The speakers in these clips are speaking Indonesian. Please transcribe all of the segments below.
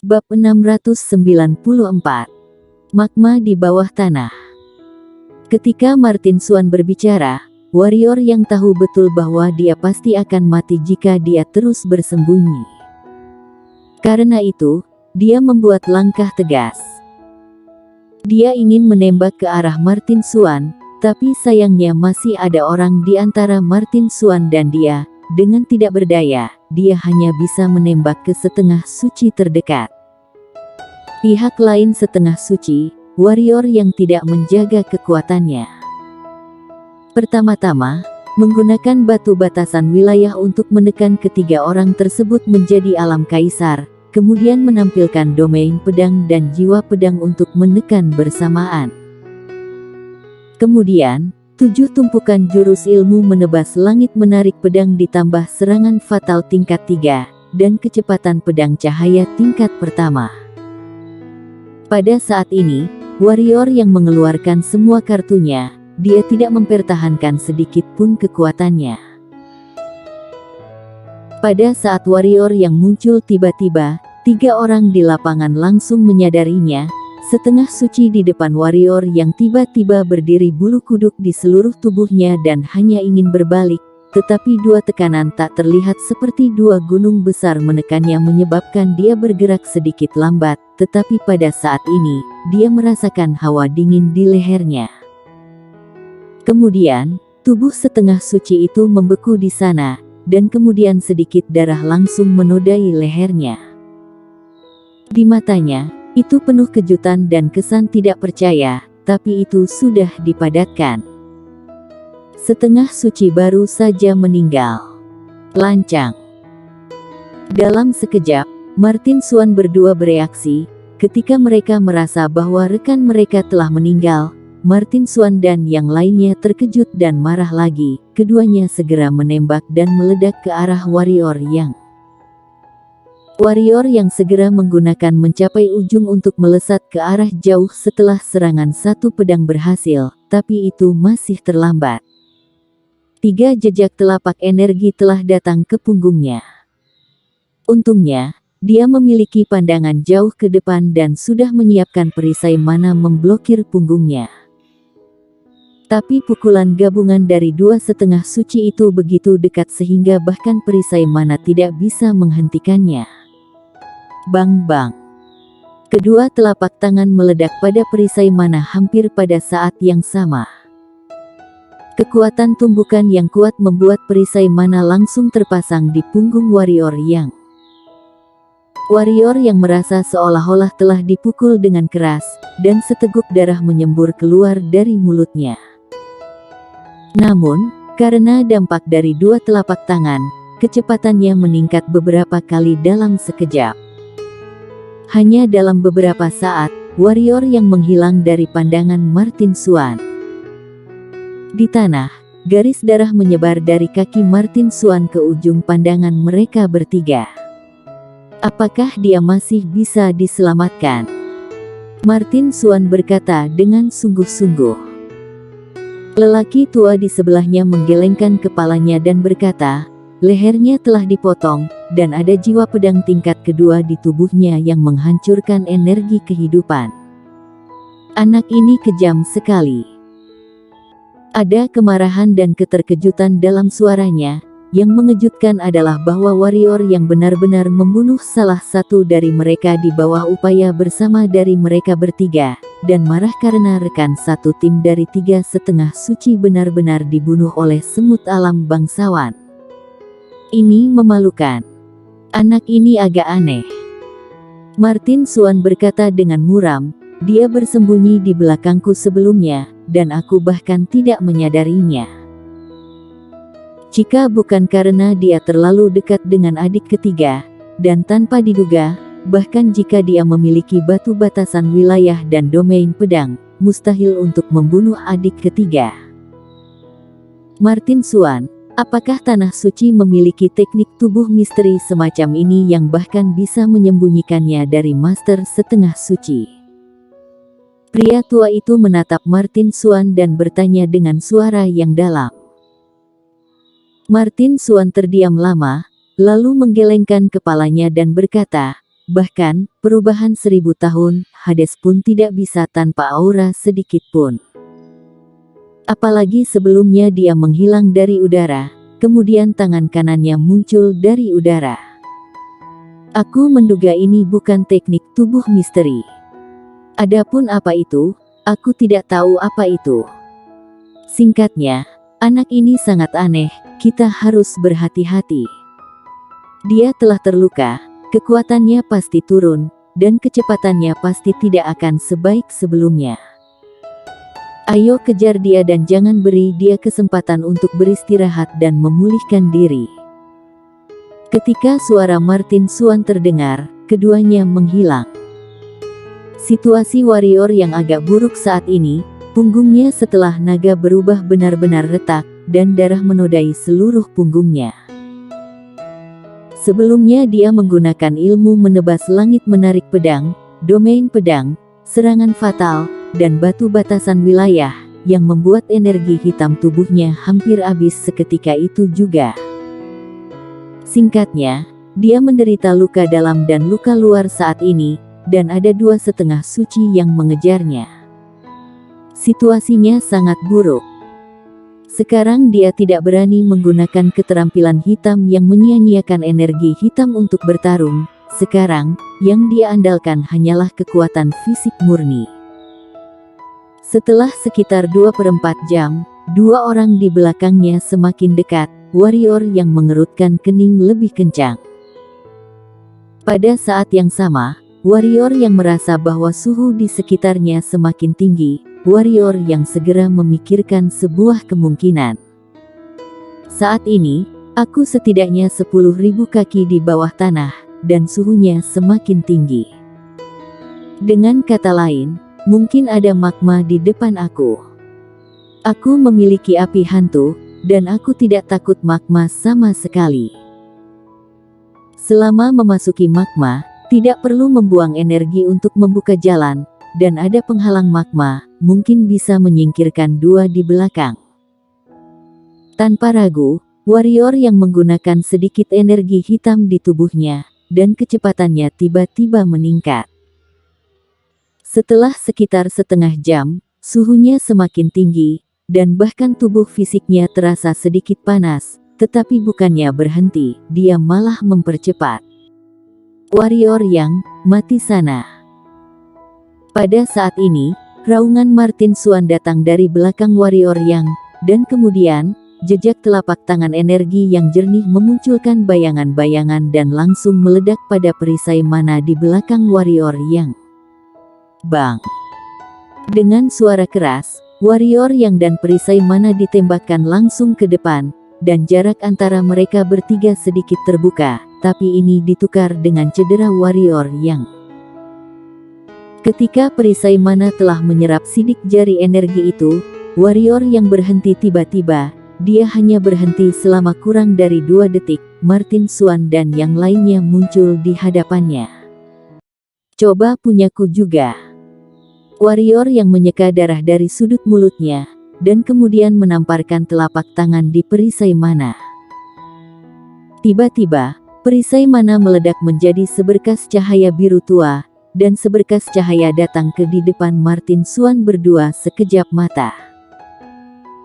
Bab 694. Magma di bawah tanah. Ketika Martin Xuan berbicara, warrior yang tahu betul bahwa dia pasti akan mati jika dia terus bersembunyi. Karena itu, dia membuat langkah tegas. Dia ingin menembak ke arah Martin Xuan, tapi sayangnya masih ada orang di antara Martin Xuan dan dia. Dengan tidak berdaya, dia hanya bisa menembak ke setengah suci terdekat. Pihak lain setengah suci, warrior yang tidak menjaga kekuatannya. Pertama-tama, menggunakan batu batasan wilayah untuk menekan ketiga orang tersebut menjadi alam kaisar, kemudian menampilkan domain pedang dan jiwa pedang untuk menekan bersamaan. Kemudian, 7 tumpukan jurus ilmu menebas langit menarik pedang ditambah serangan fatal tingkat 3, dan kecepatan pedang cahaya tingkat pertama. Pada saat ini, warrior yang mengeluarkan semua kartunya, dia tidak mempertahankan sedikit pun kekuatannya. Pada saat warrior yang muncul tiba-tiba, 3 orang di lapangan langsung menyadarinya. Setengah suci di depan warrior yang tiba-tiba berdiri bulu kuduk di seluruh tubuhnya dan hanya ingin berbalik, tetapi 2 tekanan tak terlihat seperti 2 gunung besar menekannya menyebabkan dia bergerak sedikit lambat, tetapi pada saat ini, dia merasakan hawa dingin di lehernya. Kemudian, tubuh setengah suci itu membeku di sana, dan kemudian sedikit darah langsung menodai lehernya. Di matanya, itu penuh kejutan dan kesan tidak percaya, tapi itu sudah dipadatkan. Setengah suci baru saja meninggal. Lancang. Dalam sekejap, Martin Xuan berdua bereaksi. Ketika mereka merasa bahwa rekan mereka telah meninggal, Martin Xuan dan yang lainnya terkejut dan marah lagi. Keduanya segera menembak dan meledak ke arah warrior yang segera menggunakan mencapai ujung untuk melesat ke arah jauh setelah serangan 1 pedang berhasil, tapi itu masih terlambat. 3 jejak telapak energi telah datang ke punggungnya. Untungnya, dia memiliki pandangan jauh ke depan dan sudah menyiapkan perisai mana memblokir punggungnya. Tapi pukulan gabungan dari 2 setengah suci itu begitu dekat sehingga bahkan perisai mana tidak bisa menghentikannya. Bang-bang. Kedua telapak tangan meledak pada perisai mana hampir pada saat yang sama. Kekuatan tumbukan yang kuat membuat perisai mana langsung terpasang di punggung warrior yang merasa seolah-olah telah dipukul dengan keras, dan seteguk darah menyembur keluar dari mulutnya. Namun, karena dampak dari 2 telapak tangan, kecepatannya meningkat beberapa kali dalam sekejap. Hanya dalam beberapa saat, warrior yang menghilang dari pandangan Martin Xuan. Di tanah, garis darah menyebar dari kaki Martin Xuan ke ujung pandangan mereka bertiga. Apakah dia masih bisa diselamatkan? Martin Xuan berkata dengan sungguh-sungguh. Lelaki tua di sebelahnya menggelengkan kepalanya dan berkata, lehernya telah dipotong, dan ada jiwa pedang tingkat kedua di tubuhnya yang menghancurkan energi kehidupan. Anak ini kejam sekali. Ada kemarahan dan keterkejutan dalam suaranya. Yang mengejutkan adalah bahwa warrior yang benar-benar membunuh salah satu dari mereka di bawah upaya bersama dari mereka bertiga, dan marah karena rekan satu tim dari 3 setengah suci benar-benar dibunuh oleh semut alam bangsawan. Ini memalukan. Anak ini agak aneh. Martin Xuan berkata dengan muram, dia bersembunyi di belakangku sebelumnya, dan aku bahkan tidak menyadarinya. Jika bukan karena dia terlalu dekat dengan adik ketiga, dan tanpa diduga, bahkan jika dia memiliki batu batasan wilayah dan domain pedang, mustahil untuk membunuh adik ketiga. Martin Xuan, apakah tanah suci memiliki teknik tubuh misteri semacam ini yang bahkan bisa menyembunyikannya dari master setengah suci? Pria tua itu menatap Martin Xuan dan bertanya dengan suara yang dalam. Martin Xuan terdiam lama, lalu menggelengkan kepalanya dan berkata, bahkan perubahan 1000 tahun, Hades pun tidak bisa tanpa aura sedikit pun. Apalagi sebelumnya dia menghilang dari udara, kemudian tangan kanannya muncul dari udara. Aku menduga ini bukan teknik tubuh misteri. Adapun apa itu, aku tidak tahu apa itu. Singkatnya, anak ini sangat aneh, kita harus berhati-hati. Dia telah terluka, kekuatannya pasti turun, dan kecepatannya pasti tidak akan sebaik sebelumnya. Ayo kejar dia dan jangan beri dia kesempatan untuk beristirahat dan memulihkan diri. Ketika suara Martin Xuan terdengar, keduanya menghilang. Situasi warrior yang agak buruk saat ini, punggungnya setelah naga berubah benar-benar retak, dan darah menodai seluruh punggungnya. Sebelumnya dia menggunakan ilmu menebas langit menarik pedang, domain pedang, serangan fatal, dan batu batasan wilayah, yang membuat energi hitam tubuhnya hampir habis seketika itu juga. Singkatnya, dia menderita luka dalam dan luka luar saat ini, dan ada 2,5 suci yang mengejarnya. Situasinya sangat buruk. Sekarang dia tidak berani menggunakan keterampilan hitam yang menyia-nyiakan energi hitam untuk bertarung. Sekarang, yang dia andalkan hanyalah kekuatan fisik murni. Setelah sekitar 2/4 jam, 2 orang di belakangnya semakin dekat, warrior yang mengerutkan kening lebih kencang. Pada saat yang sama, warrior yang merasa bahwa suhu di sekitarnya semakin tinggi, warrior yang segera memikirkan sebuah kemungkinan. Saat ini, aku setidaknya 10.000 kaki di bawah tanah, dan suhunya semakin tinggi. Dengan kata lain, mungkin ada magma di depan aku. Aku memiliki api hantu, dan aku tidak takut magma sama sekali. Selama memasuki magma, tidak perlu membuang energi untuk membuka jalan, dan ada penghalang magma, mungkin bisa menyingkirkan 2 di belakang. Tanpa ragu, warrior yang menggunakan sedikit energi hitam di tubuhnya, dan kecepatannya tiba-tiba meningkat. Setelah sekitar setengah jam, suhunya semakin tinggi, dan bahkan tubuh fisiknya terasa sedikit panas, tetapi bukannya berhenti, dia malah mempercepat. Warrior yang mati sana. Pada saat ini, raungan Martin Xuan datang dari belakang warrior yang, dan kemudian, jejak telapak tangan energi yang jernih memunculkan bayangan-bayangan dan langsung meledak pada perisai mana di belakang warrior yang. Bang! Dengan suara keras, warrior yang dan perisai mana ditembakkan langsung ke depan, dan jarak antara mereka bertiga sedikit terbuka, tapi ini ditukar dengan cedera warrior yang. Ketika perisai mana telah menyerap sidik jari energi itu, warrior yang berhenti tiba-tiba, dia hanya berhenti selama kurang dari 2 detik, Martin Xuan dan yang lainnya muncul di hadapannya. Coba punyaku juga. Warrior yang menyeka darah dari sudut mulutnya, dan kemudian menamparkan telapak tangan di perisai mana. Tiba-tiba, perisai mana meledak menjadi seberkas cahaya biru tua, dan seberkas cahaya datang ke di depan Martin Xuan berdua sekejap mata.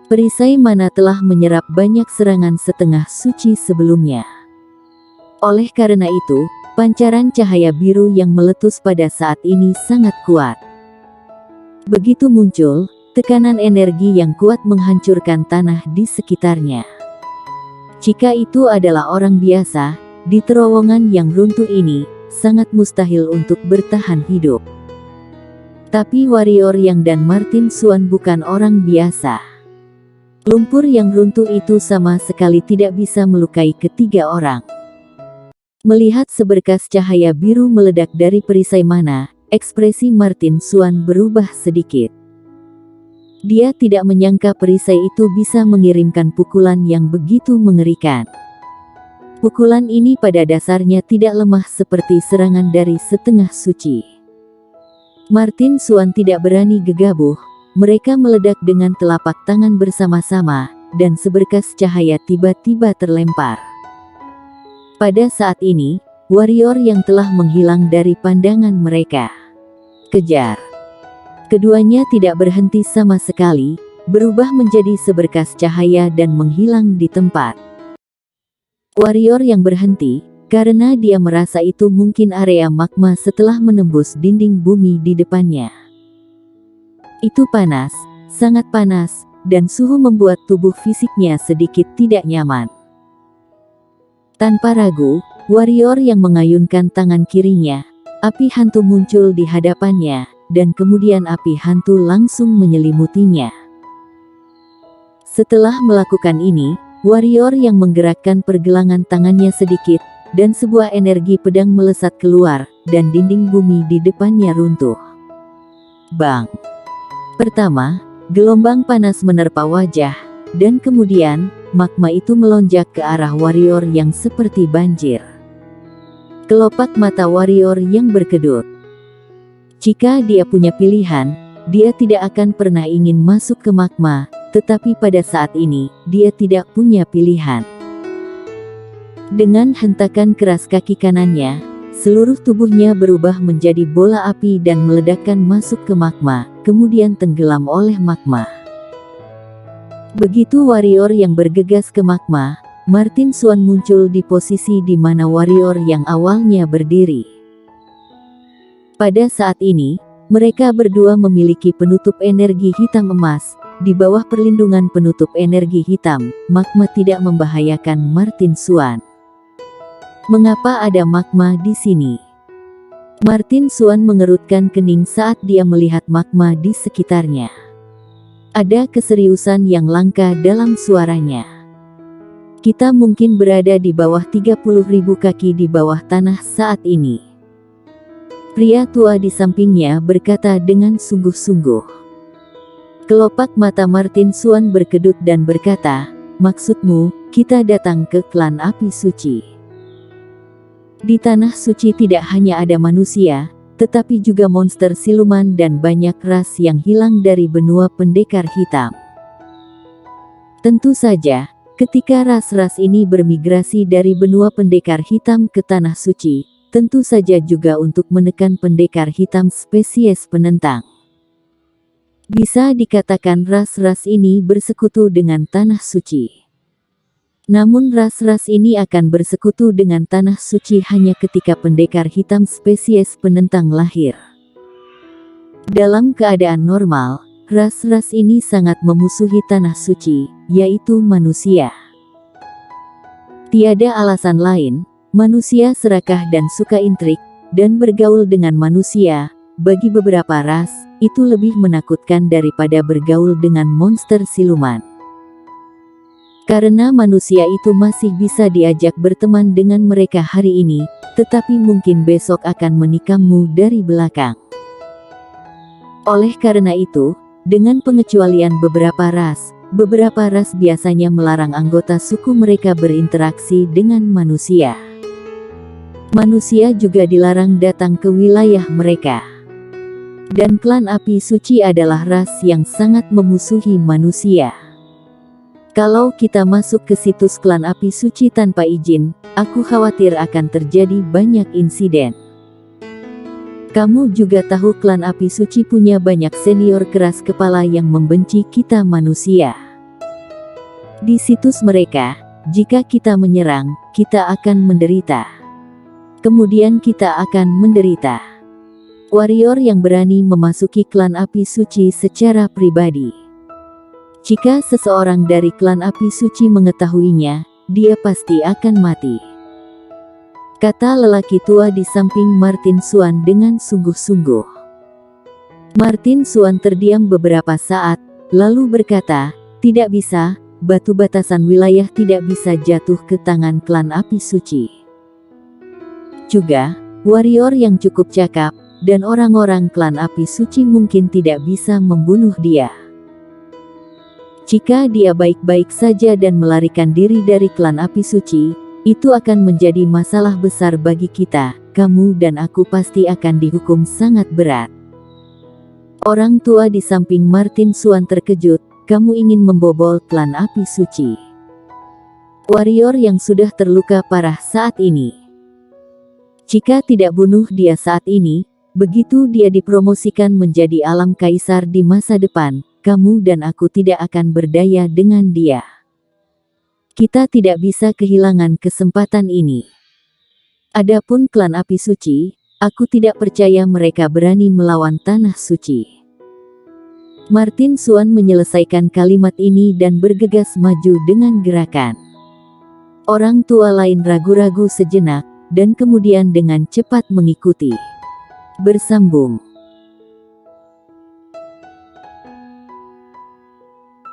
Perisai mana telah menyerap banyak serangan setengah suci sebelumnya. Oleh karena itu, pancaran cahaya biru yang meletus pada saat ini sangat kuat. Begitu muncul, tekanan energi yang kuat menghancurkan tanah di sekitarnya. Jika itu adalah orang biasa, di terowongan yang runtuh ini, sangat mustahil untuk bertahan hidup. Tapi warrior yang dan Martin Xuan bukan orang biasa. Lumpur yang runtuh itu sama sekali tidak bisa melukai ketiga orang. Melihat seberkas cahaya biru meledak dari perisai mana, ekspresi Martin Xuan berubah sedikit. Dia tidak menyangka perisai itu bisa mengirimkan pukulan yang begitu mengerikan. Pukulan ini pada dasarnya tidak lemah seperti serangan dari setengah suci. Martin Xuan tidak berani gegabah, mereka meledak dengan telapak tangan bersama-sama, dan seberkas cahaya tiba-tiba terlempar. Pada saat ini, warrior yang telah menghilang dari pandangan mereka. Kejar. Keduanya tidak berhenti sama sekali, berubah menjadi seberkas cahaya dan menghilang di tempat. Warrior yang berhenti, karena dia merasa itu mungkin area magma setelah menembus dinding bumi di depannya. Itu panas, sangat panas, dan suhu membuat tubuh fisiknya sedikit tidak nyaman. Tanpa ragu, warrior yang mengayunkan tangan kirinya, api hantu muncul di hadapannya, dan kemudian api hantu langsung menyelimutinya. Setelah melakukan ini, warrior yang menggerakkan pergelangan tangannya sedikit, dan sebuah energi pedang melesat keluar, dan dinding bumi di depannya runtuh. Bang! Pertama, gelombang panas menerpa wajah, dan kemudian, magma itu melonjak ke arah warrior yang seperti banjir. Kelopak mata warrior yang berkedut. Jika dia punya pilihan, dia tidak akan pernah ingin masuk ke magma, tetapi pada saat ini, dia tidak punya pilihan. Dengan hentakan keras kaki kanannya, seluruh tubuhnya berubah menjadi bola api dan meledakkan masuk ke magma, kemudian tenggelam oleh magma. Begitu warrior yang bergegas ke magma, Martin Xuan muncul di posisi di mana warrior yang awalnya berdiri. Pada saat ini, mereka berdua memiliki penutup energi hitam emas. Di bawah perlindungan penutup energi hitam, magma tidak membahayakan Martin Xuan. Mengapa ada magma di sini? Martin Xuan mengerutkan kening saat dia melihat magma di sekitarnya. Ada keseriusan yang langka dalam suaranya. Kita mungkin berada di bawah 30.000 kaki di bawah tanah saat ini. Pria tua di sampingnya berkata dengan sungguh-sungguh. Kelopak mata Martin Xuan berkedut dan berkata, "Maksudmu, kita datang ke klan api suci?" Di tanah suci tidak hanya ada manusia, tetapi juga monster siluman dan banyak ras yang hilang dari benua pendekar hitam. Tentu saja, ketika ras-ras ini bermigrasi dari benua pendekar hitam ke tanah suci, tentu saja juga untuk menekan pendekar hitam spesies penentang. Bisa dikatakan ras-ras ini bersekutu dengan tanah suci. Namun ras-ras ini akan bersekutu dengan tanah suci hanya ketika pendekar hitam spesies penentang lahir. Dalam keadaan normal, ras-ras ini sangat memusuhi tanah suci, yaitu manusia. Tiada alasan lain. Manusia serakah dan suka intrik, dan bergaul dengan manusia, bagi beberapa ras, itu lebih menakutkan daripada bergaul dengan monster siluman. Karena manusia itu masih bisa diajak berteman dengan mereka hari ini, tetapi mungkin besok akan menikammu dari belakang. Oleh karena itu, dengan pengecualian beberapa ras biasanya melarang anggota suku mereka berinteraksi dengan manusia. Manusia juga dilarang datang ke wilayah mereka. Dan klan api suci adalah ras yang sangat memusuhi manusia. Kalau kita masuk ke situs klan api suci tanpa izin, aku khawatir akan terjadi banyak insiden. Kamu juga tahu klan api suci punya banyak senior keras kepala yang membenci kita manusia. Di situs mereka, jika kita menyerang, kita akan menderita. Kemudian kita akan menderita. Warrior yang berani memasuki klan api suci secara pribadi. Jika seseorang dari klan api suci mengetahuinya, dia pasti akan mati. Kata lelaki tua di samping Martin Xuan dengan sungguh-sungguh. Martin Xuan terdiam beberapa saat, lalu berkata, "Tidak bisa, batu batasan wilayah tidak bisa jatuh ke tangan klan api suci. Juga, warrior yang cukup cakap, dan orang-orang klan api suci mungkin tidak bisa membunuh dia. Jika dia baik-baik saja dan melarikan diri dari klan api suci, itu akan menjadi masalah besar bagi kita, kamu dan aku pasti akan dihukum sangat berat." Orang tua di samping Martin Xuan terkejut, "Kamu ingin membobol klan api suci?" Warrior yang sudah terluka parah saat ini. Jika tidak bunuh dia saat ini, begitu dia dipromosikan menjadi alam kaisar di masa depan, kamu dan aku tidak akan berdaya dengan dia. Kita tidak bisa kehilangan kesempatan ini. Adapun klan api suci, aku tidak percaya mereka berani melawan tanah suci. Martin Xuan menyelesaikan kalimat ini dan bergegas maju dengan gerakan. Orang tua lain ragu-ragu sejenak, dan kemudian dengan cepat mengikuti. Bersambung.